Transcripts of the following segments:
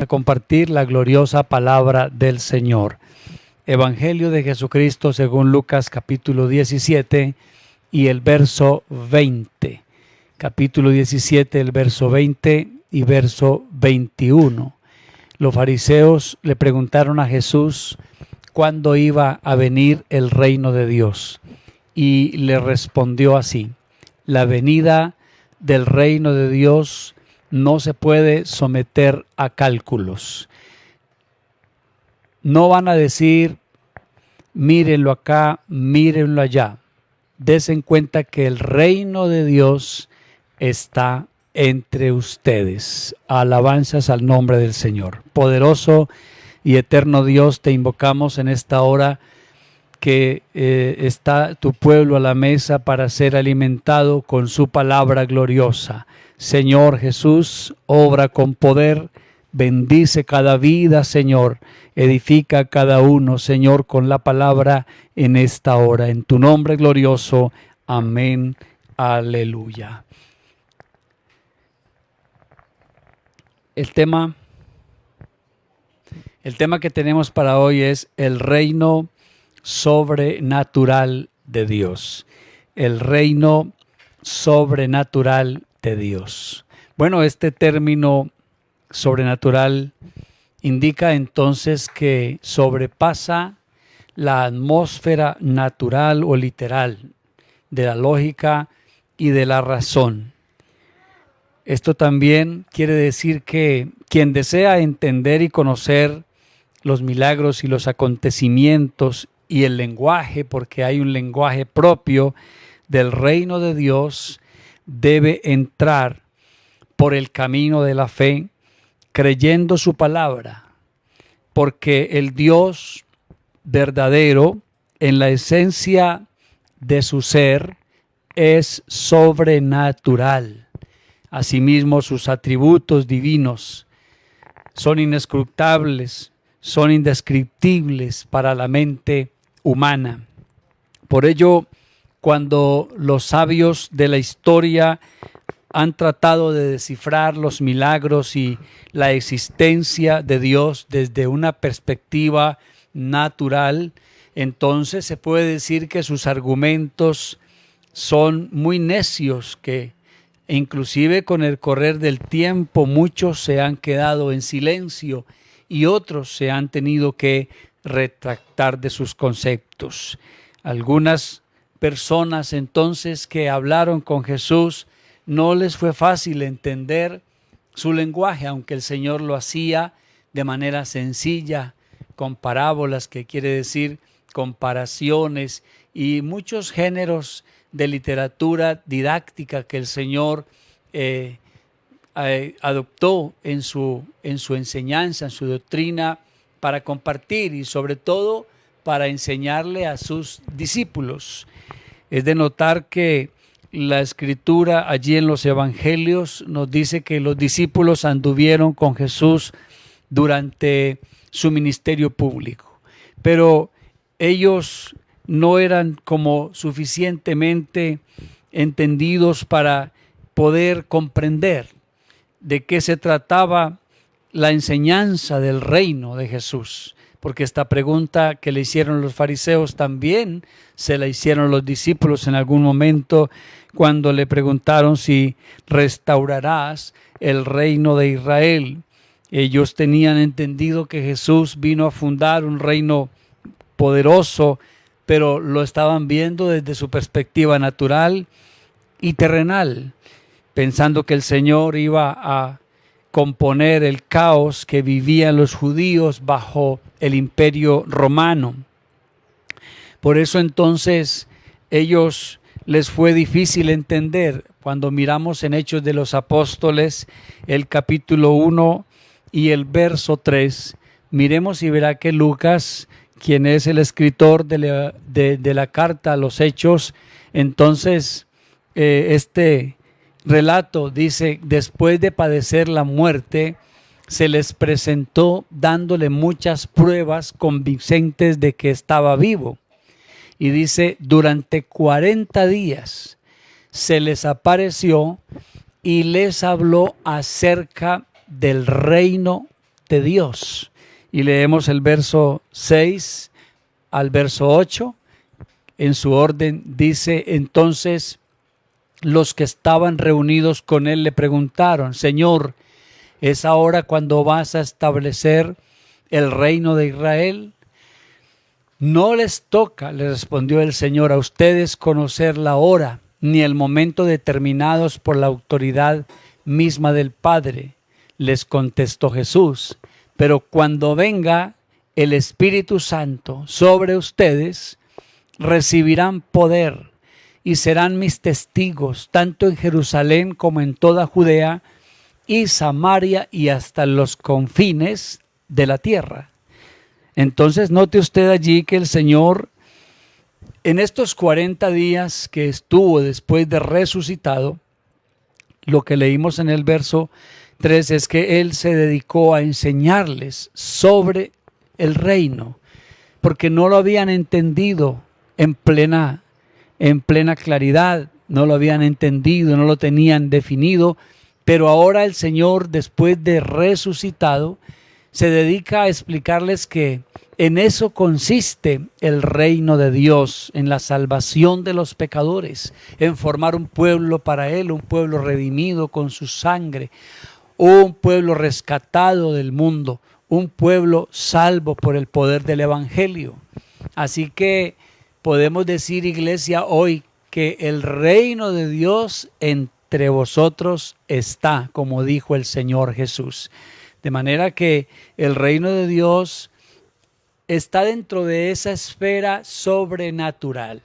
compartir la gloriosa palabra del Señor. Evangelio de Jesucristo según Lucas capítulo 17 y el verso 20. Capítulo 17, el verso 20 y verso 21. Los fariseos le preguntaron a Jesús cuándo iba a venir el reino de Dios. Y le respondió así: la venida del reino de Dios no se puede someter a cálculos. No van a decir, mírenlo acá, mírenlo allá. Desen cuenta que el reino de Dios está entre ustedes. Alabanzas al nombre del Señor. Poderoso y eterno Dios, te invocamos en esta hora que está tu pueblo a la mesa para ser alimentado con su palabra gloriosa. Señor Jesús, obra con poder, bendice cada vida, Señor, edifica a cada uno, Señor, con la palabra en esta hora. En tu nombre glorioso, amén, aleluya. El tema que tenemos para hoy es el reino sobrenatural de Dios. El reino sobrenatural de Dios. Bueno, este término sobrenatural indica entonces que sobrepasa la atmósfera natural o literal de la lógica y de la razón. Esto también quiere decir que quien desea entender y conocer los milagros y los acontecimientos y el lenguaje, porque hay un lenguaje propio del reino de Dios, debe entrar por el camino de la fe, creyendo su palabra, porque el Dios verdadero, en la esencia de su ser, es sobrenatural. Asimismo, sus atributos divinos son inescrutables, son indescriptibles para la mente humana. Por ello, cuando los sabios de la historia han tratado de descifrar los milagros y la existencia de Dios desde una perspectiva natural, entonces se puede decir que sus argumentos son muy necios, que inclusive con el correr del tiempo muchos se han quedado en silencio y otros se han tenido que retractar de sus conceptos. Algunas personas entonces que hablaron con Jesús no les fue fácil entender su lenguaje, aunque el Señor lo hacía de manera sencilla, con parábolas, que quiere decir comparaciones, y muchos géneros de literatura didáctica que el Señor adoptó en su enseñanza, en su doctrina, para compartir y sobre todo para enseñarle a sus discípulos. Es de notar que la escritura allí en los evangelios nos dice que los discípulos anduvieron con Jesús durante su ministerio público, pero ellos no eran como suficientemente entendidos para poder comprender de qué se trataba la enseñanza del reino de Jesús, porque esta pregunta que le hicieron los fariseos también se la hicieron los discípulos en algún momento cuando le preguntaron si restaurarás el reino de Israel. Ellos tenían entendido que Jesús vino a fundar un reino poderoso, pero lo estaban viendo desde su perspectiva natural y terrenal, pensando que el Señor iba a componer el caos que vivían los judíos bajo el imperio romano. Por eso entonces ellos les fue difícil entender. Cuando miramos en Hechos de los Apóstoles, el capítulo 1 y el verso 3, miremos y verá que Lucas, quien es el escritor de la carta a los Hechos, entonces este relato dice: después de padecer la muerte, se les presentó dándole muchas pruebas convincentes de que estaba vivo. Y dice, durante 40 días se les apareció y les habló acerca del reino ante Dios. Y leemos el verso 6 al verso 8. En su orden dice: entonces los que estaban reunidos con él le preguntaron: Señor, ¿es ahora cuando vas a establecer el reino de Israel? No les toca, le respondió el Señor, a ustedes conocer la hora ni el momento determinados por la autoridad misma del Padre. Les contestó Jesús: pero cuando venga el Espíritu Santo sobre ustedes, recibirán poder y serán mis testigos, tanto en Jerusalén como en toda Judea y Samaria y hasta los confines de la tierra. Entonces note usted allí que el Señor, en estos 40 días que estuvo después de resucitado, lo que leímos en el verso 3 es que Él se dedicó a enseñarles sobre el reino, porque no lo habían entendido en plena claridad, no lo habían entendido, no lo tenían definido, pero ahora el Señor, después de resucitado, se dedica a explicarles que en eso consiste el reino de Dios, en la salvación de los pecadores, en formar un pueblo para Él, un pueblo redimido con su sangre, un pueblo rescatado del mundo, un pueblo salvo por el poder del Evangelio. Así que podemos decir, iglesia, hoy que el reino de Dios entre vosotros está, como dijo el Señor Jesús. De manera que el reino de Dios está dentro de esa esfera sobrenatural.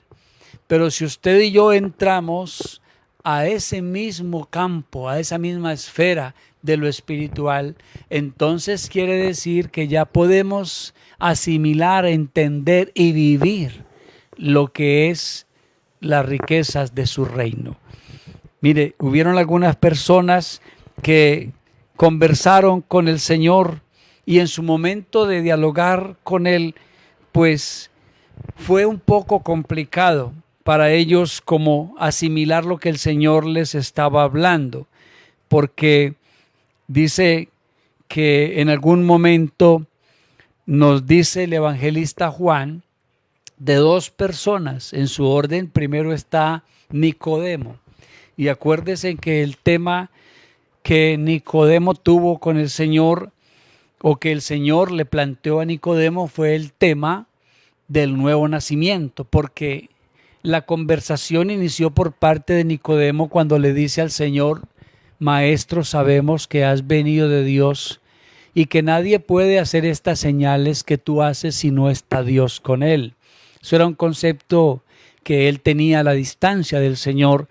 Pero si usted y yo entramos a ese mismo campo, a esa misma esfera de lo espiritual, entonces quiere decir que ya podemos asimilar, entender y vivir lo que es las riquezas de su reino. Mire, hubieron algunas personas que conversaron con el Señor y en su momento de dialogar con Él, pues fue un poco complicado para ellos como asimilar lo que el Señor les estaba hablando, porque dice que en algún momento nos dice el evangelista Juan de dos personas en su orden. Primero está Nicodemo, y acuérdense que el tema que Nicodemo tuvo con el Señor, o que el Señor le planteó a Nicodemo, fue el tema del nuevo nacimiento, porque la conversación inició por parte de Nicodemo cuando le dice al Señor: Maestro, sabemos que has venido de Dios y que nadie puede hacer estas señales que tú haces si no está Dios con él. Eso era un concepto que él tenía a la distancia del Señor,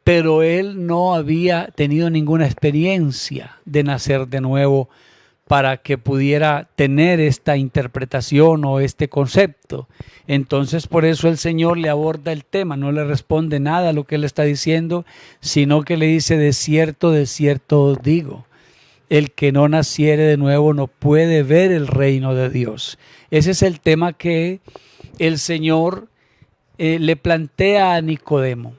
pero él no había tenido ninguna experiencia de nacer de nuevo para que pudiera tener esta interpretación o este concepto. Entonces por eso el Señor le aborda el tema, no le responde nada a lo que él está diciendo, sino que le dice: de cierto os digo, el que no naciere de nuevo no puede ver el reino de Dios. Ese es el tema que el Señor le plantea a Nicodemo.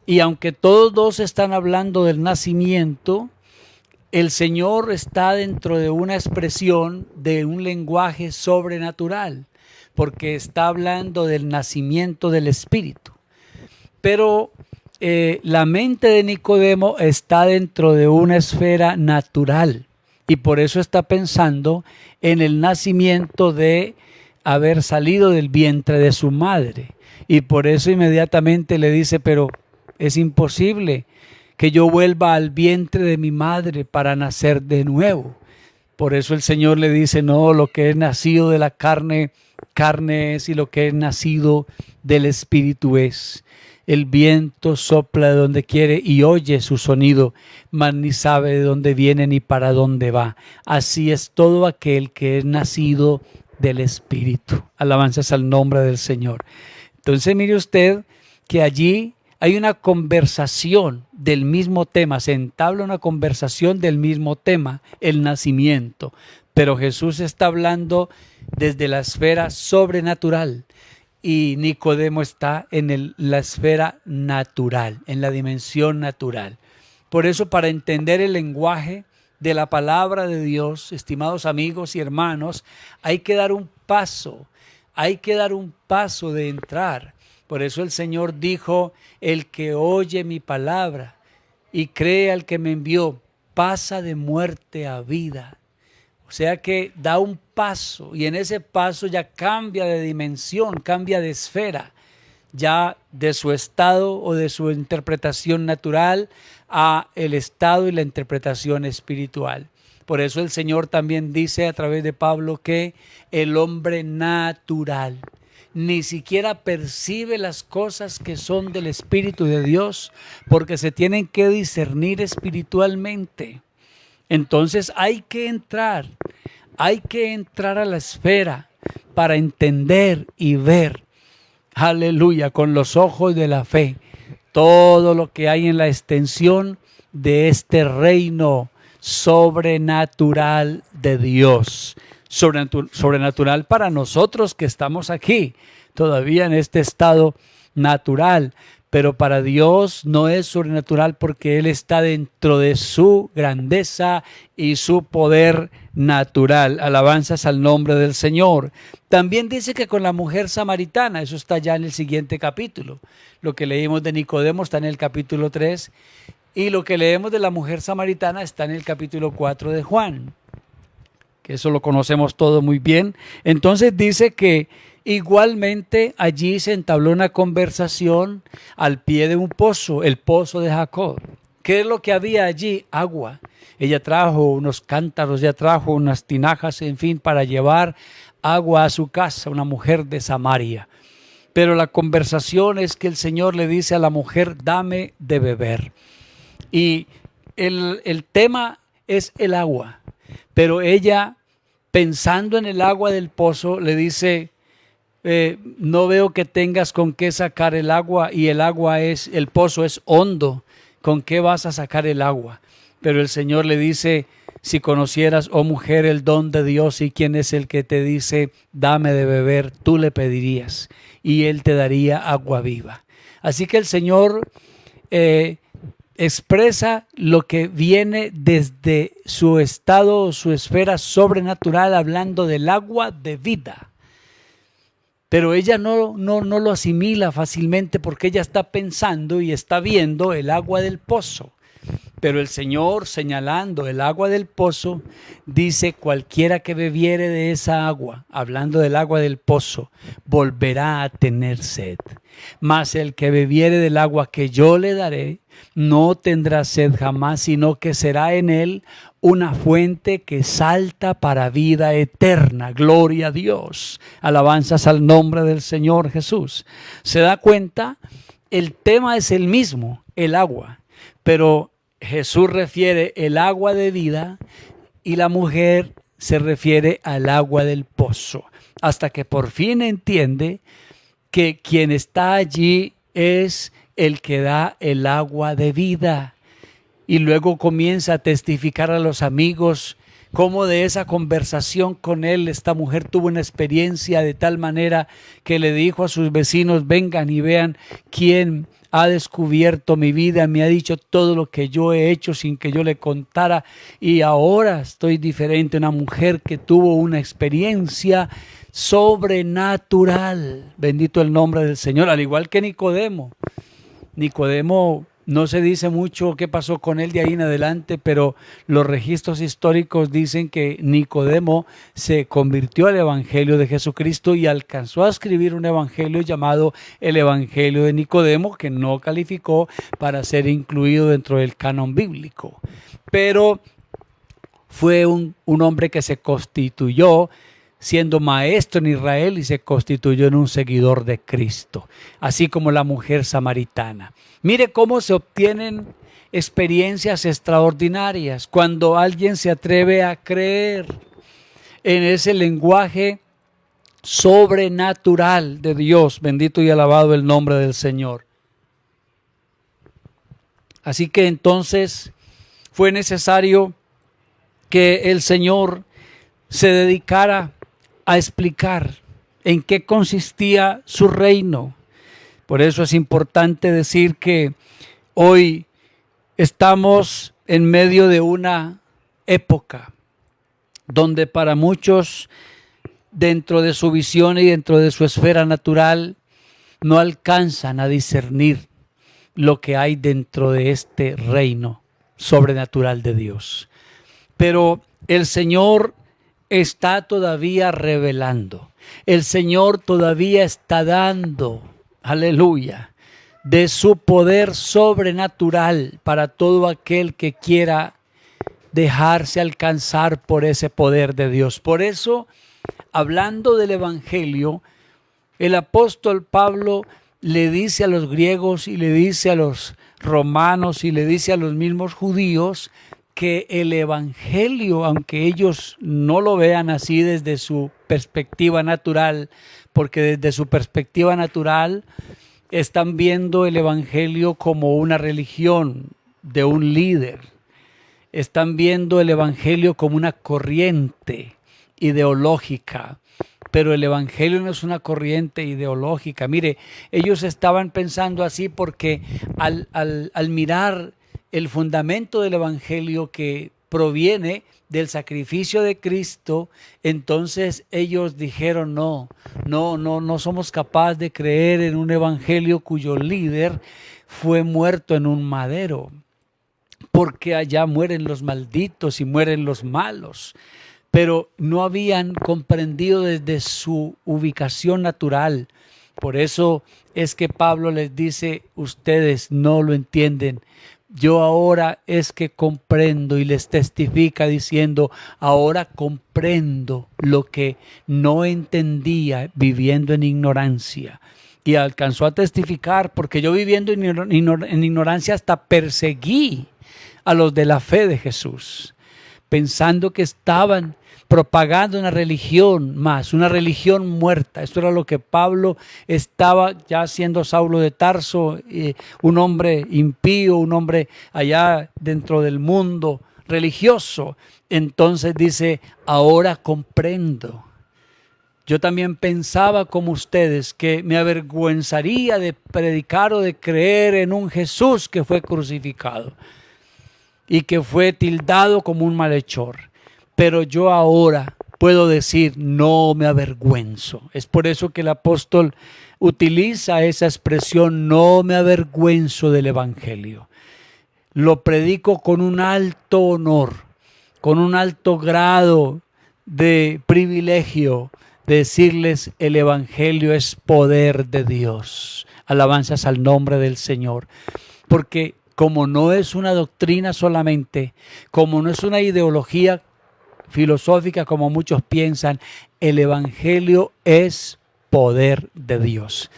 Y aunque todos dos están hablando del nacimiento, el Señor está dentro de una expresión de un lenguaje sobrenatural, porque está hablando del nacimiento del Espíritu. Pero la mente de Nicodemo está dentro de una esfera natural, y por eso está pensando en el nacimiento de haber salido del vientre de su madre. Y por eso inmediatamente le dice: pero es imposible que yo vuelva al vientre de mi madre para nacer de nuevo. Por eso el Señor le dice: no, lo que es nacido de la carne, carne es, y lo que es nacido del Espíritu es. El viento sopla de donde quiere y oye su sonido, mas ni sabe de dónde viene ni para dónde va. Así es todo aquel que es nacido del Espíritu. Alabanzas al nombre del Señor. Entonces mire usted que allí hay una conversación del mismo tema, se entabla una conversación del mismo tema, el nacimiento. Pero Jesús está hablando desde la esfera sobrenatural y Nicodemo está en la esfera natural, en la dimensión natural. Por eso, para entender el lenguaje de la palabra de Dios, estimados amigos y hermanos, hay que dar un paso, de entrar. Por eso el Señor dijo, el que oye mi palabra y cree al que me envió, pasa de muerte a vida. O sea que da un paso y en ese paso ya cambia de dimensión, cambia de esfera, ya de su estado o de su interpretación natural a el estado y la interpretación espiritual. Por eso el Señor también dice a través de Pablo que el hombre natural ni siquiera percibe las cosas que son del Espíritu de Dios, porque se tienen que discernir espiritualmente. Entonces hay que entrar a la esfera para entender y ver, aleluya, con los ojos de la fe, todo lo que hay en la extensión de este reino sobrenatural de Dios. Sobrenatural para nosotros que estamos aquí, todavía en este estado natural, pero para Dios no es sobrenatural porque Él está dentro de su grandeza y su poder natural. Alabanzas al nombre del Señor. También dice que con la mujer samaritana, eso está ya en el siguiente capítulo. Lo que leímos de Nicodemo está en el capítulo 3 y lo que leemos de la mujer samaritana está en el capítulo 4 de Juan, que eso lo conocemos todo muy bien. Entonces dice que igualmente allí se entabló una conversación al pie de un pozo, el pozo de Jacob. ¿Qué es lo que había allí? Agua. Ella trajo unos cántaros, ella trajo unas tinajas, en fin, para llevar agua a su casa, una mujer de Samaria. Pero la conversación es que el Señor le dice a la mujer, dame de beber. Y el tema es el agua. Pero ella, pensando en el agua del pozo, le dice, no veo que tengas con qué sacar el agua y el pozo es hondo. ¿Con qué vas a sacar el agua? Pero el Señor le dice, si conocieras, oh mujer, el don de Dios y quién es el que te dice, dame de beber, tú le pedirías y Él te daría agua viva. Así que el Señor expresa lo que viene desde su estado, su esfera sobrenatural, hablando del agua de vida. Pero ella no lo asimila fácilmente porque ella está pensando y está viendo el agua del pozo. Pero el Señor, señalando el agua del pozo, dice, cualquiera que bebiere de esa agua, hablando del agua del pozo, volverá a tener sed. Mas el que bebiere del agua que yo le daré, no tendrá sed jamás, sino que será en él una fuente que salta para vida eterna. Gloria a Dios. Alabanzas al nombre del Señor Jesús. ¿Se da cuenta? El tema es el mismo, el agua, pero Jesús refiere el agua de vida y la mujer se refiere al agua del pozo, hasta que por fin entiende que quien está allí es el que da el agua de vida. Y luego comienza a testificar a los amigos cómo de esa conversación con él, esta mujer tuvo una experiencia de tal manera que le dijo a sus vecinos, vengan y vean quién ha descubierto mi vida, me ha dicho todo lo que yo he hecho sin que yo le contara y ahora estoy diferente. Una mujer que tuvo una experiencia sobrenatural, bendito el nombre del Señor, al igual que Nicodemo. Nicodemo, no se dice mucho qué pasó con él de ahí en adelante, pero los registros históricos dicen que Nicodemo se convirtió al Evangelio de Jesucristo y alcanzó a escribir un evangelio llamado el Evangelio de Nicodemo, que no calificó para ser incluido dentro del canon bíblico. Pero fue un hombre que se constituyó siendo maestro en Israel y se constituyó en un seguidor de Cristo, así como la mujer samaritana. Mire cómo se obtienen experiencias extraordinarias cuando alguien se atreve a creer en ese lenguaje sobrenatural de Dios. Bendito y alabado el nombre del Señor. Así que entonces fue necesario que el Señor se dedicara a explicar en qué consistía su reino. Por eso es importante decir que hoy estamos en medio de una época donde para muchos, dentro de su visión y dentro de su esfera natural, no alcanzan a discernir lo que hay dentro de este reino sobrenatural de Dios. Pero el Señor está todavía revelando. El Señor todavía está dando, aleluya, de su poder sobrenatural para todo aquel que quiera dejarse alcanzar por ese poder de Dios. Por eso, hablando del Evangelio, el apóstol Pablo le dice a los griegos y le dice a los romanos y le dice a los mismos judíos que el Evangelio, aunque ellos no lo vean así desde su perspectiva natural, porque desde su perspectiva natural están viendo el Evangelio como una religión de un líder. Están viendo el Evangelio como una corriente ideológica, pero el Evangelio no es una corriente ideológica. Mire, ellos estaban pensando así porque al mirar el fundamento del Evangelio que proviene del sacrificio de Cristo, entonces ellos dijeron no somos capaces de creer en un Evangelio cuyo líder fue muerto en un madero, porque allá mueren los malditos y mueren los malos. Pero no habían comprendido desde su ubicación natural. Por eso es que Pablo les dice, ustedes no lo entienden. Yo ahora es que comprendo, y les testifica diciendo, ahora comprendo lo que no entendía viviendo en ignorancia. Y alcanzó a testificar, porque yo viviendo en ignorancia hasta perseguí a los de la fe de Jesús, pensando que estaban propagando una religión más, una religión muerta. Esto era lo que Pablo estaba ya siendo Saulo de Tarso, un hombre impío, un hombre allá dentro del mundo religioso. Entonces dice, ahora comprendo. Yo también pensaba como ustedes que me avergüenzaría de predicar o de creer en un Jesús que fue crucificado y que fue tildado como un malhechor. Pero yo ahora puedo decir, no me avergüenzo. Es por eso que el apóstol utiliza esa expresión, no me avergüenzo del Evangelio. Lo predico con un alto honor, con un alto grado de privilegio, de decirles el Evangelio es poder de Dios. Alabanzas al nombre del Señor. Porque como no es una doctrina solamente, como no es una ideología filosófica como muchos piensan, el Evangelio es poder de Dios.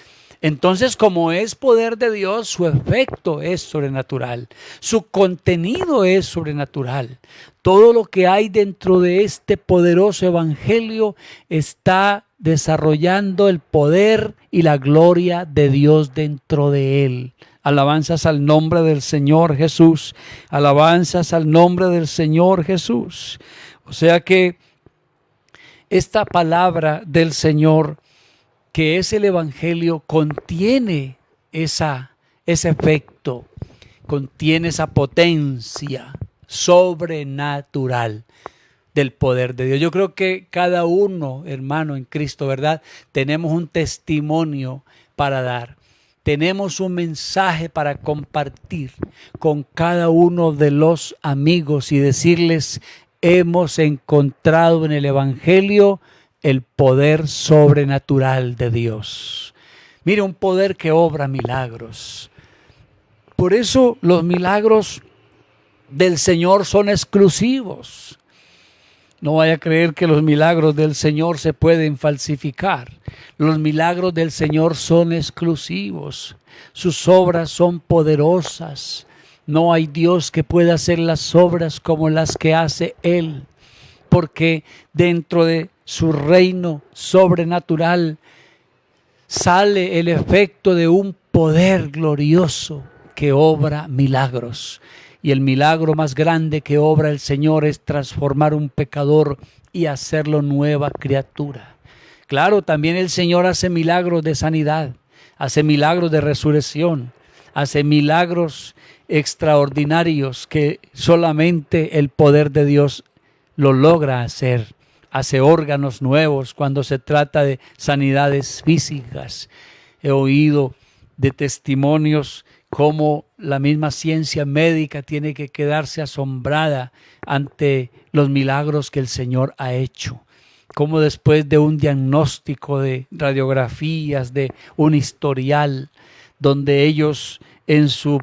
Entonces, como es poder de Dios, su efecto es sobrenatural, su contenido es sobrenatural. Todo lo que hay dentro de este poderoso Evangelio está desarrollando el poder y la gloria de Dios dentro de él. Alabanzas al nombre del Señor Jesús. Alabanzas al nombre del Señor Jesús. O sea que esta palabra del Señor, que es el Evangelio, contiene ese efecto, contiene esa potencia sobrenatural del poder de Dios. Yo creo que cada uno, hermano, en Cristo, ¿verdad? Tenemos un testimonio para dar. Tenemos un mensaje para compartir con cada uno de los amigos y decirles, hemos encontrado en el Evangelio el poder sobrenatural de Dios. Mire, un poder que obra milagros. Por eso los milagros del Señor son exclusivos. No vaya a creer que los milagros del Señor se pueden falsificar. Los milagros del Señor son exclusivos. Sus obras son poderosas. No hay Dios que pueda hacer las obras como las que hace Él, porque dentro de su reino sobrenatural sale el efecto de un poder glorioso que obra milagros. Y el milagro más grande que obra el Señor es transformar un pecador y hacerlo nueva criatura. Claro, también el Señor hace milagros de sanidad, hace milagros de resurrección, hace milagros extraordinarios que solamente el poder de Dios lo logra hacer. Hace órganos nuevos cuando se trata de sanidades físicas. He oído de testimonios cómo la misma ciencia médica tiene que quedarse asombrada ante los milagros que el Señor ha hecho. Cómo después de un diagnóstico, de radiografías, de un historial, donde ellos en su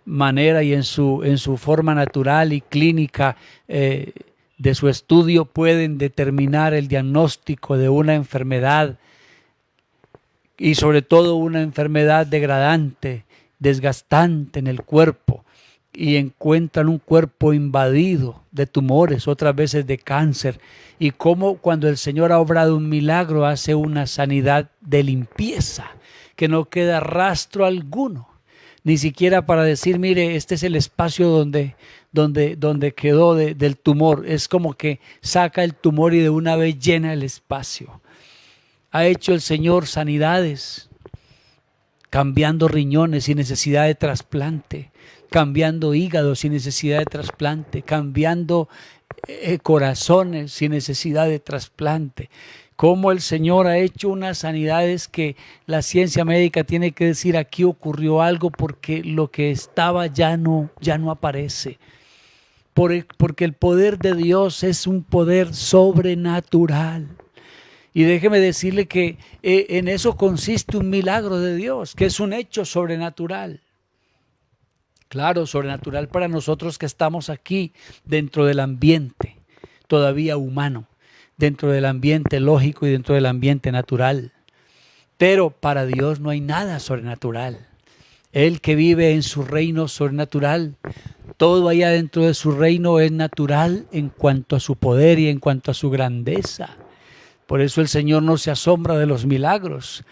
manera y en su forma natural y clínica de su estudio pueden determinar el diagnóstico de una enfermedad, y sobre todo una enfermedad degradante, desgastante en el cuerpo, y encuentran un cuerpo invadido de tumores, otras veces de cáncer, y cómo cuando el Señor ha obrado un milagro hace una sanidad de limpieza, que no queda rastro alguno, ni siquiera para decir, mire, este es el espacio donde quedó del tumor. Es como que saca el tumor y de una vez llena el espacio. Ha hecho el Señor sanidades, cambiando riñones sin necesidad de trasplante, cambiando hígados sin necesidad de trasplante, cambiando corazones sin necesidad de trasplante. Cómo el Señor ha hecho unas sanidades que la ciencia médica tiene que decir, aquí ocurrió algo porque lo que estaba ya no aparece. Porque el poder de Dios es un poder sobrenatural. Y déjeme decirle que en eso consiste un milagro de Dios, que es un hecho sobrenatural. Claro, sobrenatural para nosotros que estamos aquí dentro del ambiente todavía humano, dentro del ambiente lógico y dentro del ambiente natural. Pero para Dios no hay nada sobrenatural. Él que vive en su reino sobrenatural, todo allá dentro de su reino es natural en cuanto a su poder y en cuanto a su grandeza. Por eso el Señor no se asombra de los milagros,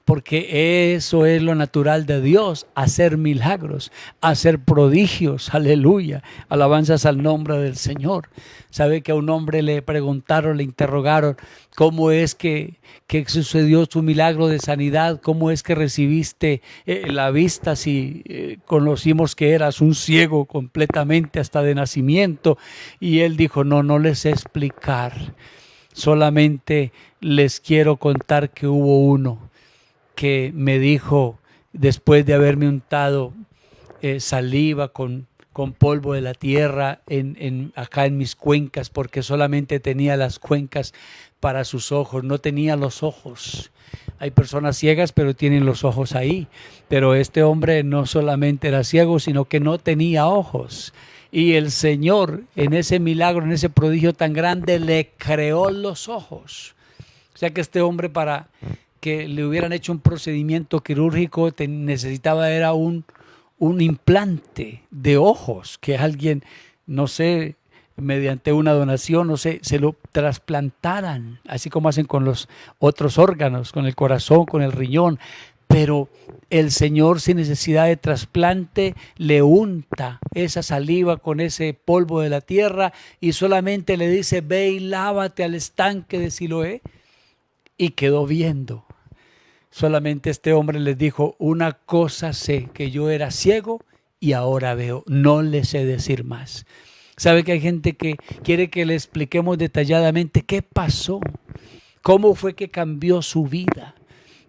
porque eso es lo natural de Dios, hacer milagros, hacer prodigios, aleluya, alabanzas al nombre del Señor. Sabe que a un hombre le preguntaron, le interrogaron, ¿cómo es que sucedió su milagro de sanidad? ¿Cómo es que recibiste la vista si conocimos que eras un ciego completamente hasta de nacimiento? Y él dijo, no les sé explicar, solamente les quiero contar que hubo uno que me dijo, después de haberme untado saliva con polvo de la tierra acá en mis cuencas, porque solamente tenía las cuencas para sus ojos, no tenía los ojos. Hay personas ciegas, pero tienen los ojos ahí. Pero este hombre no solamente era ciego, sino que no tenía ojos. Y el Señor, en ese milagro, en ese prodigio tan grande, le creó los ojos. O sea que este hombre, para que le hubieran hecho un procedimiento quirúrgico, necesitaba era un implante de ojos, que alguien, no sé, mediante una donación, no sé, se lo trasplantaran, así como hacen con los otros órganos, con el corazón, con el riñón. Pero el Señor, sin necesidad de trasplante, le unta esa saliva con ese polvo de la tierra y solamente le dice, ve y lávate al estanque de Siloé. Y quedó viendo. Solamente este hombre les dijo, una cosa sé, que yo era ciego y ahora veo, no le sé decir más. ¿Sabe que hay gente que quiere que le expliquemos detalladamente qué pasó? ¿Cómo fue que cambió su vida?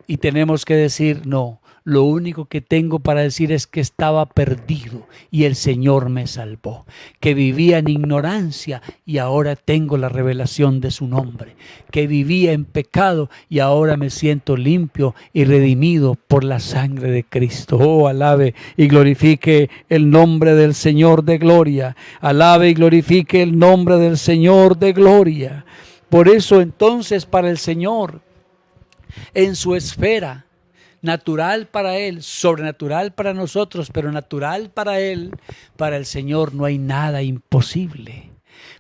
Y tenemos que decir, no, lo único que tengo para decir es que estaba perdido y el Señor me salvó, que vivía en ignorancia y ahora tengo la revelación de su nombre, que vivía en pecado y ahora me siento limpio y redimido por la sangre de Cristo. Oh, alabe y glorifique el nombre del Señor de gloria, alabe y glorifique el nombre del Señor de gloria. Por eso entonces para el Señor, en su esfera, natural para Él, sobrenatural para nosotros, pero natural para Él, para el Señor no hay nada imposible.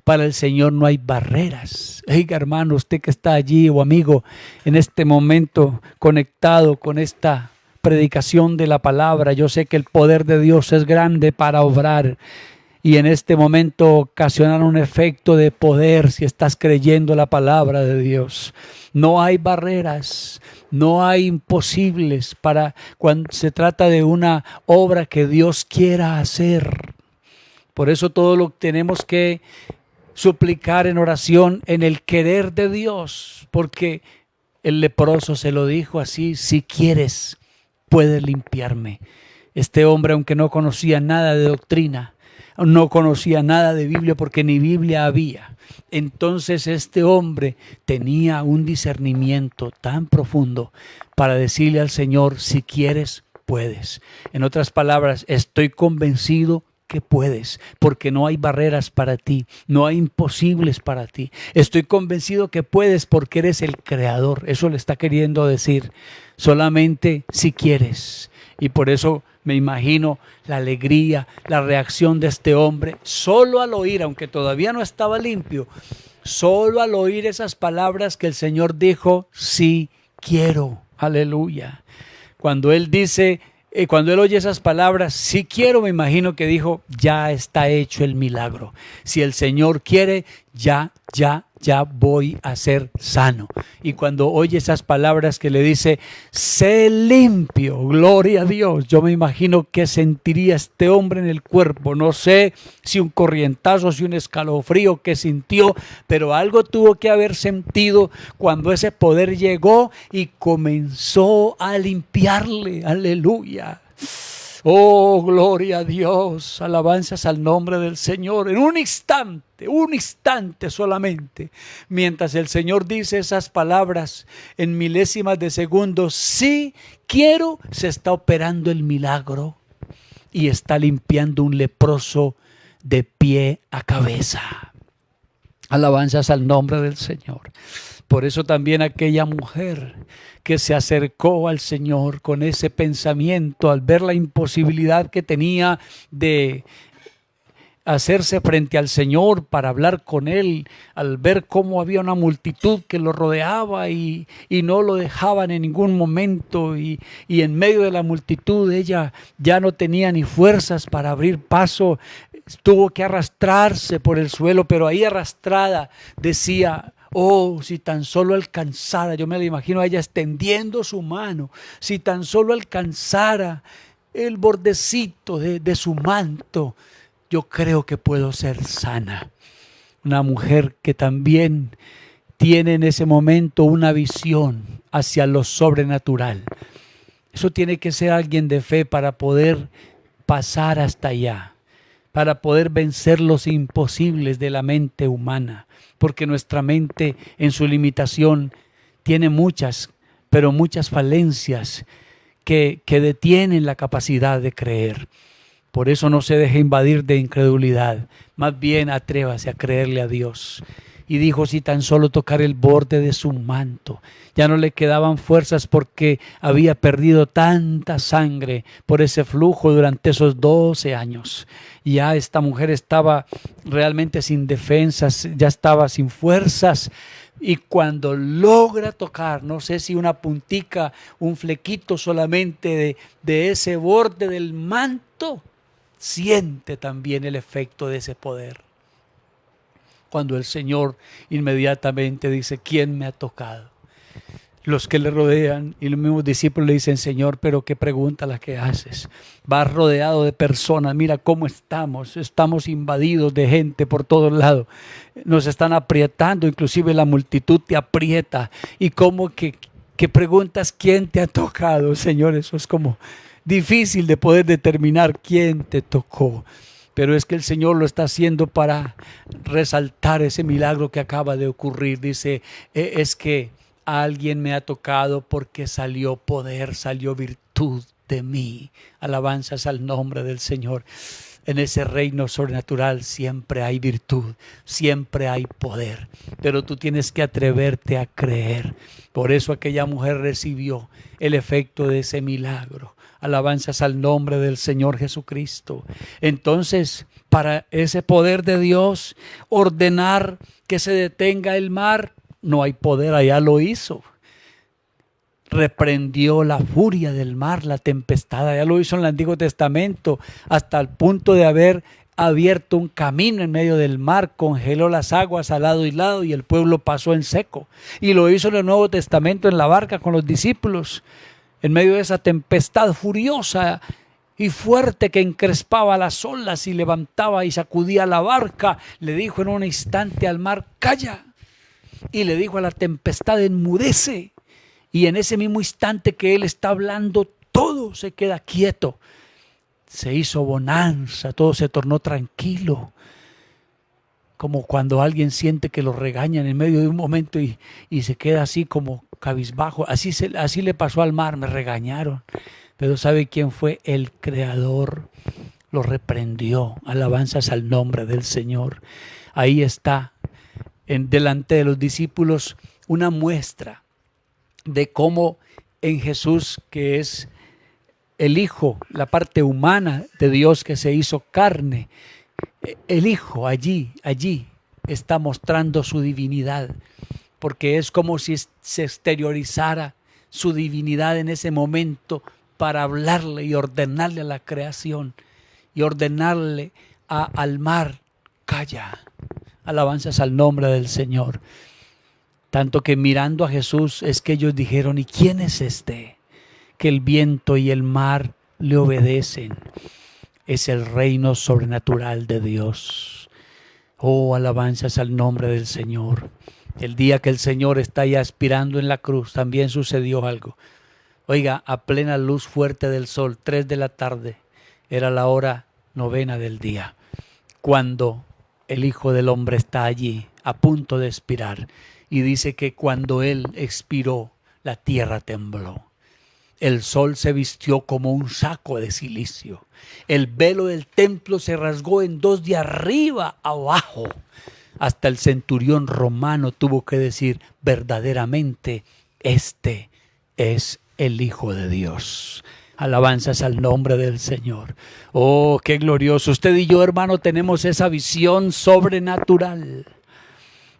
Para el Señor no hay barreras. Oiga, hermano, usted que está allí o amigo en este momento conectado con esta predicación de la palabra, yo sé que el poder de Dios es grande para obrar y en este momento ocasionar un efecto de poder si estás creyendo la palabra de Dios. No hay barreras, no hay imposibles para cuando se trata de una obra que Dios quiera hacer. Por eso todo lo tenemos que suplicar en oración en el querer de Dios, porque el leproso se lo dijo así: si quieres, puedes limpiarme. Este hombre, aunque no conocía nada de doctrina, no conocía nada de Biblia porque ni Biblia había, entonces este hombre tenía un discernimiento tan profundo para decirle al Señor: si quieres, puedes. En otras palabras, estoy convencido que puedes, porque no hay barreras para ti, no hay imposibles para ti. Estoy convencido que puedes porque eres el creador. Eso le está queriendo decir, solamente si quieres. Y por eso me imagino la alegría, la reacción de este hombre, solo al oír, aunque todavía no estaba limpio, solo al oír esas palabras que el Señor dijo: sí quiero. Aleluya. Cuando él dice, cuando él oye esas palabras, sí quiero, me imagino que dijo: ya está hecho el milagro. Si el Señor quiere, ya voy a ser sano. Y cuando oye esas palabras que le dice: sé limpio, gloria a Dios, yo me imagino que sentiría este hombre en el cuerpo. No sé si un corrientazo, si un escalofrío que sintió, pero algo tuvo que haber sentido cuando ese poder llegó y comenzó a limpiarle. Aleluya. Oh, gloria a Dios, alabanzas al nombre del Señor. En un instante solamente, mientras el Señor dice esas palabras, en milésimas de segundos: sí quiero, se está operando el milagro y está limpiando un leproso de pie a cabeza. Alabanzas al nombre del Señor. Por eso también aquella mujer que se acercó al Señor con ese pensamiento, al ver la imposibilidad que tenía de hacerse frente al Señor para hablar con Él, al ver cómo había una multitud que lo rodeaba y no lo dejaban en ningún momento, y en medio de la multitud ella ya no tenía ni fuerzas para abrir paso, tuvo que arrastrarse por el suelo, pero ahí arrastrada decía: oh, si tan solo alcanzara, yo me la imagino a ella extendiendo su mano, si tan solo alcanzara el bordecito de su manto, yo creo que puedo ser sana. Una mujer que también tiene en ese momento una visión hacia lo sobrenatural. Eso tiene que ser alguien de fe para poder pasar hasta allá, para poder vencer los imposibles de la mente humana, porque nuestra mente en su limitación tiene muchas, pero muchas falencias que detienen la capacidad de creer. Por eso no se deje invadir de incredulidad, más bien atrévase a creerle a Dios. Y dijo: si tan solo tocar el borde de su manto. Ya no le quedaban fuerzas porque había perdido tanta sangre por ese flujo durante esos 12 años. Y ya esta mujer estaba realmente sin defensas, ya estaba sin fuerzas. Y cuando logra tocar, no sé si una puntica, un flequito solamente de ese borde del manto, siente también el efecto de ese poder. Cuando el Señor inmediatamente dice: ¿quién me ha tocado? Los que le rodean y los mismos discípulos le dicen: Señor, pero qué pregunta la que haces. Vas rodeado de personas, mira cómo estamos invadidos de gente por todos lados. Nos están aprietando, inclusive la multitud te aprieta. Y como que preguntas: ¿quién te ha tocado? Señor, eso es como difícil de poder determinar quién te tocó. Pero es que el Señor lo está haciendo para resaltar ese milagro que acaba de ocurrir. Dice: es que alguien me ha tocado porque salió poder, salió virtud de mí. Alabanzas al nombre del Señor. En ese reino sobrenatural siempre hay virtud, siempre hay poder, pero tú tienes que atreverte a creer. Por eso aquella mujer recibió el efecto de ese milagro. Alabanzas al nombre del Señor Jesucristo. Entonces, para ese poder de Dios, ordenar que se detenga el mar, no hay poder, allá lo hizo. Reprendió la furia del mar, la tempestad, ya lo hizo en el Antiguo Testamento, hasta el punto de haber abierto un camino en medio del mar, congeló las aguas al lado y lado y el pueblo pasó en seco. Y lo hizo en el Nuevo Testamento en la barca con los discípulos, en medio de esa tempestad furiosa y fuerte que encrespaba las olas y levantaba y sacudía la barca. Le dijo en un instante al mar, calla. Y le dijo a la tempestad, enmudece. Y en ese mismo instante que él está hablando, todo se queda quieto. Se hizo bonanza, todo se tornó tranquilo. Como cuando alguien siente que lo regañan en medio de un momento y se queda así como cabizbajo. Así le pasó al mar, me regañaron. Pero ¿sabe quién fue? El Creador. Lo reprendió. Alabanzas al nombre del Señor. Ahí está, delante de los discípulos, una muestra de cómo en Jesús, que es el Hijo, la parte humana de Dios que se hizo carne, el Hijo allí está mostrando su divinidad, porque es como si se exteriorizara su divinidad en ese momento para hablarle y ordenarle a la creación y ordenarle al mar, calla. Alabanzas al nombre del Señor. Tanto que mirando a Jesús es que ellos dijeron, ¿y quién es este? Que el viento y el mar le obedecen. Es el reino sobrenatural de Dios. Oh, alabanzas al nombre del Señor. El día que el Señor está ya expirando en la cruz, también sucedió algo. Oiga, a plena luz fuerte del sol, 3 de la tarde, era la hora 9 del día, cuando el Hijo del Hombre está allí, a punto de expirar. Y dice que cuando Él expiró, la tierra tembló. El sol se vistió como un saco de cilicio. El velo del templo se rasgó en dos de arriba a abajo. Hasta el centurión romano tuvo que decir, verdaderamente, este es el Hijo de Dios. Alabanzas al nombre del Señor. Oh, qué glorioso. Usted y yo, hermano, tenemos esa visión sobrenatural,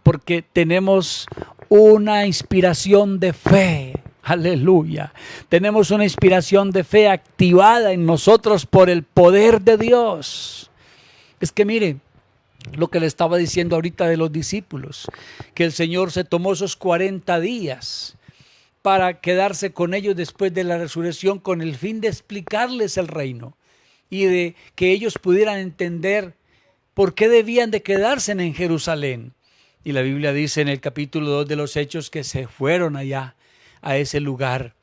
porque tenemos una inspiración de fe. Aleluya. Tenemos una inspiración de fe activada en nosotros por el poder de Dios. Es que mire lo que le estaba diciendo ahorita de los discípulos, que el Señor se tomó esos 40 días para quedarse con ellos después de la resurrección con el fin de explicarles el reino y de que ellos pudieran entender por qué debían de quedarse en Jerusalén. Y la Biblia dice en el capítulo 2 de los Hechos que se fueron allá a ese lugar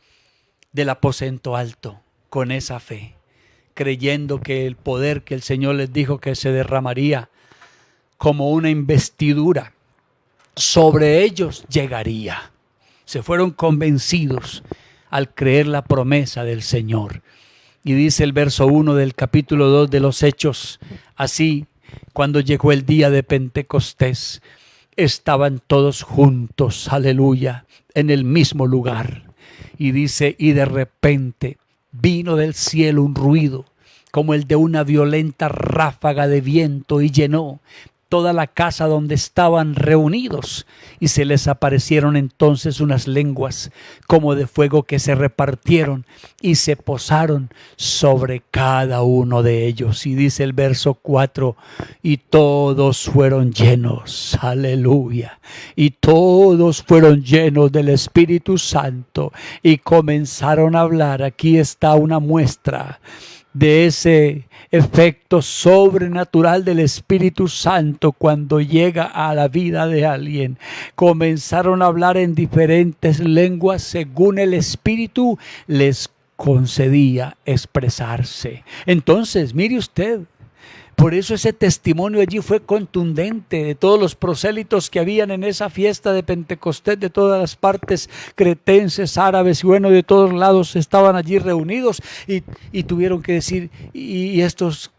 del aposento alto con esa fe, creyendo que el poder que el Señor les dijo que se derramaría como una investidura sobre ellos llegaría. Se fueron convencidos al creer la promesa del Señor. Y dice el verso 1 del capítulo 2 de los Hechos, así, cuando llegó el día de Pentecostés, estaban todos juntos, aleluya, en el mismo lugar. Y dice, y de repente vino del cielo un ruido, como el de una violenta ráfaga de viento, y llenó toda la casa donde estaban reunidos, y se les aparecieron entonces unas lenguas como de fuego que se repartieron y se posaron sobre cada uno de ellos. Y dice el verso 4, y todos fueron llenos, aleluya, y todos fueron llenos del Espíritu Santo y comenzaron a hablar. Aquí está una muestra de ese efecto sobrenatural del Espíritu Santo cuando llega a la vida de alguien. Comenzaron a hablar en diferentes lenguas según el Espíritu les concedía expresarse. Entonces, mire usted, por eso ese testimonio allí fue contundente de todos los prosélitos que habían en esa fiesta de Pentecostés, de todas las partes cretenses, árabes y bueno, de todos lados estaban allí reunidos y tuvieron que decir, ¿y estos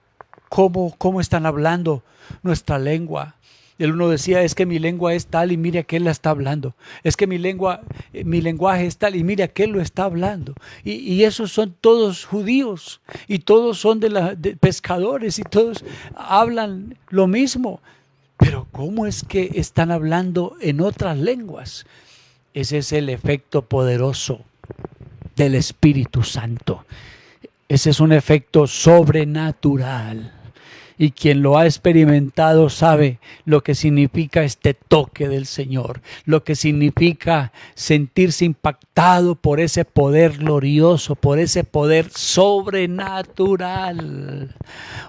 cómo están hablando nuestra lengua? El uno decía, es que mi lengua es tal y mire aquel la está hablando. Es que mi lenguaje es tal y mire aquel lo está hablando. Y esos son todos judíos y todos son de pescadores y todos hablan lo mismo. Pero ¿cómo es que están hablando en otras lenguas? Ese es el efecto poderoso del Espíritu Santo. Ese es un efecto sobrenatural. Y quien lo ha experimentado sabe lo que significa este toque del Señor, lo que significa sentirse impactado por ese poder glorioso, por ese poder sobrenatural.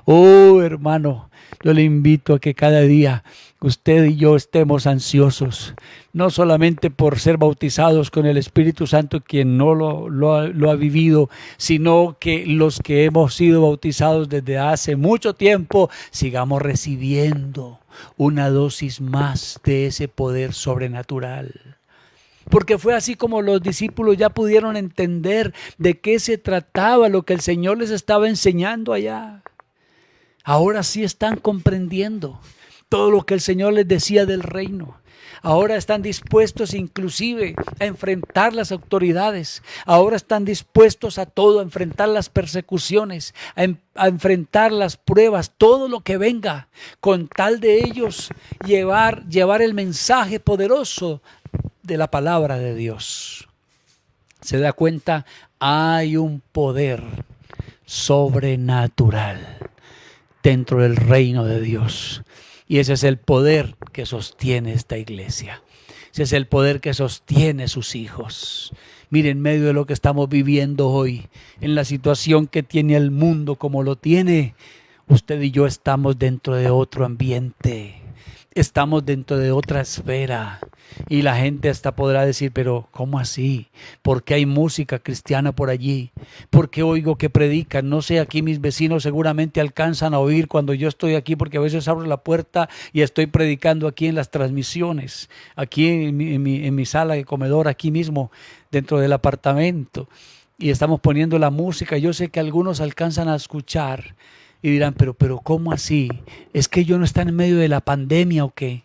Oh, hermano, yo le invito a que cada día usted y yo estemos ansiosos, no solamente por ser bautizados con el Espíritu Santo, quien no lo ha vivido, sino que los que hemos sido bautizados desde hace mucho tiempo, sigamos recibiendo una dosis más de ese poder sobrenatural. Porque fue así como los discípulos ya pudieron entender de qué se trataba lo que el Señor les estaba enseñando allá. Ahora sí están comprendiendo todo lo que el Señor les decía del reino. Ahora están dispuestos inclusive a enfrentar las autoridades. Ahora están dispuestos a todo, a enfrentar las persecuciones, a enfrentar las pruebas, todo lo que venga, con tal de ellos llevar el mensaje poderoso de la palabra de Dios. ¿Se da cuenta? Hay un poder sobrenatural dentro del reino de Dios. Y ese es el poder que sostiene esta iglesia. Ese es el poder que sostiene sus hijos. Miren, en medio de lo que estamos viviendo hoy, en la situación que tiene el mundo como lo tiene, usted y yo estamos dentro de otro ambiente. Estamos dentro de otra esfera y la gente hasta podrá decir, pero ¿cómo así? ¿Por qué hay música cristiana por allí? ¿Por qué oigo que predican? No sé, aquí mis vecinos seguramente alcanzan a oír cuando yo estoy aquí, porque a veces abro la puerta y estoy predicando aquí en las transmisiones, aquí en mi sala de comedor, aquí mismo dentro del apartamento, y estamos poniendo la música. Yo sé que algunos alcanzan a escuchar y dirán, pero ¿cómo así? ¿Es que ellos no están en medio de la pandemia o qué?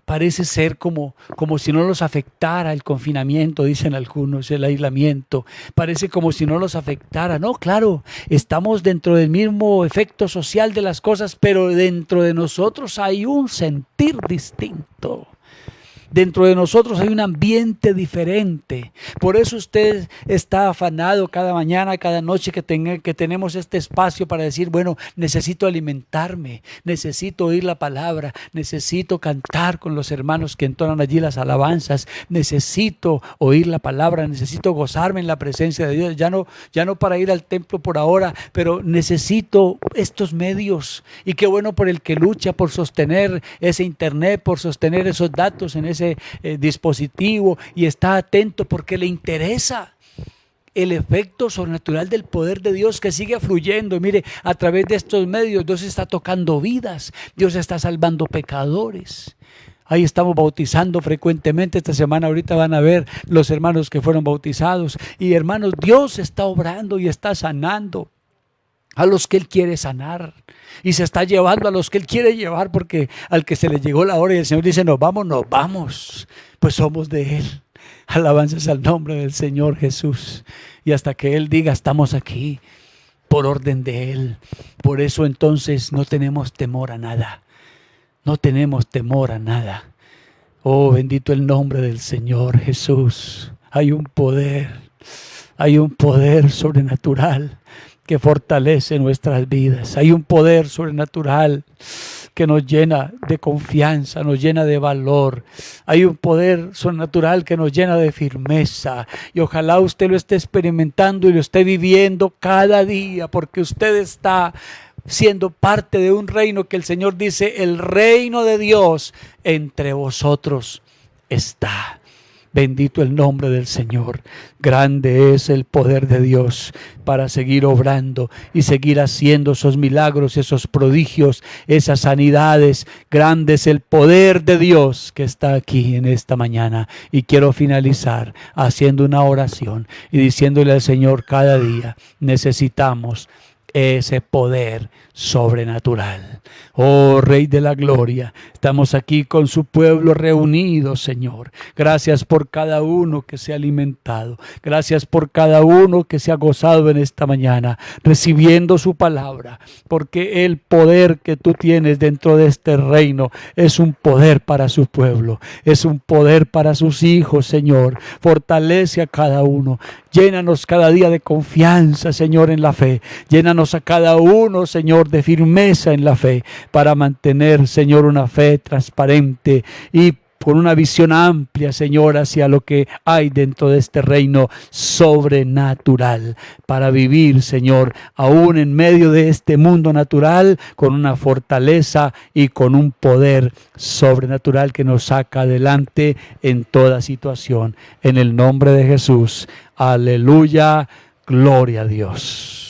Parece ser como si no los afectara el confinamiento, dicen algunos, el aislamiento. Parece como si no los afectara. No, claro, estamos dentro del mismo efecto social de las cosas, pero dentro de nosotros hay un sentir distinto. Dentro de nosotros hay un ambiente diferente. Por eso usted está afanado cada mañana, cada noche que tenemos este espacio para decir, bueno, necesito alimentarme, necesito oír la palabra, necesito cantar con los hermanos que entonan allí las alabanzas, necesito oír la palabra, necesito gozarme en la presencia de Dios, ya no para ir al templo por ahora, pero necesito estos medios. Y qué bueno por el que lucha por sostener ese internet, por sostener esos datos en ese dispositivo, y está atento porque le interesa el efecto sobrenatural del poder de Dios que sigue fluyendo. Mire, a través de estos medios Dios está tocando vidas, Dios está salvando pecadores. Ahí estamos bautizando frecuentemente. Esta semana ahorita van a ver los hermanos que fueron bautizados. Y hermanos, Dios está obrando y está sanando a los que Él quiere sanar, y se está llevando a los que Él quiere llevar, porque al que se le llegó la hora y el Señor dice nos vamos, pues somos de Él. Alabanzas al nombre del Señor Jesús. Y hasta que Él diga estamos aquí, por orden de Él. Por eso entonces no tenemos temor a nada. No tenemos temor a nada. Oh, bendito el nombre del Señor Jesús. Hay un poder sobrenatural que fortalece nuestras vidas. Hay un poder sobrenatural que nos llena de confianza, nos llena de valor. Hay un poder sobrenatural que nos llena de firmeza. Y ojalá usted lo esté experimentando y lo esté viviendo cada día, porque usted está siendo parte de un reino que el Señor dice, el reino de Dios entre vosotros está. Bendito el nombre del Señor. Grande es el poder de Dios para seguir obrando y seguir haciendo esos milagros, esos prodigios, esas sanidades. Grande es el poder de Dios que está aquí en esta mañana. Y quiero finalizar haciendo una oración y diciéndole al Señor cada día, necesitamos ese poder sobrenatural. Oh Rey de la Gloria, estamos aquí con su pueblo reunido, Señor. Gracias por cada uno que se ha alimentado. Gracias por cada uno que se ha gozado en esta mañana, recibiendo su palabra, porque el poder que tú tienes dentro de este reino es un poder para su pueblo, es un poder para sus hijos, Señor. Fortalece a cada uno. Llénanos cada día de confianza, Señor, en la fe. Llénanos Llénanos a cada uno, Señor, de firmeza en la fe para mantener, Señor, una fe transparente y con una visión amplia, Señor, hacia lo que hay dentro de este reino sobrenatural, para vivir, Señor, aún en medio de este mundo natural, con una fortaleza y con un poder sobrenatural que nos saca adelante en toda situación. En el nombre de Jesús. Aleluya. Gloria a Dios.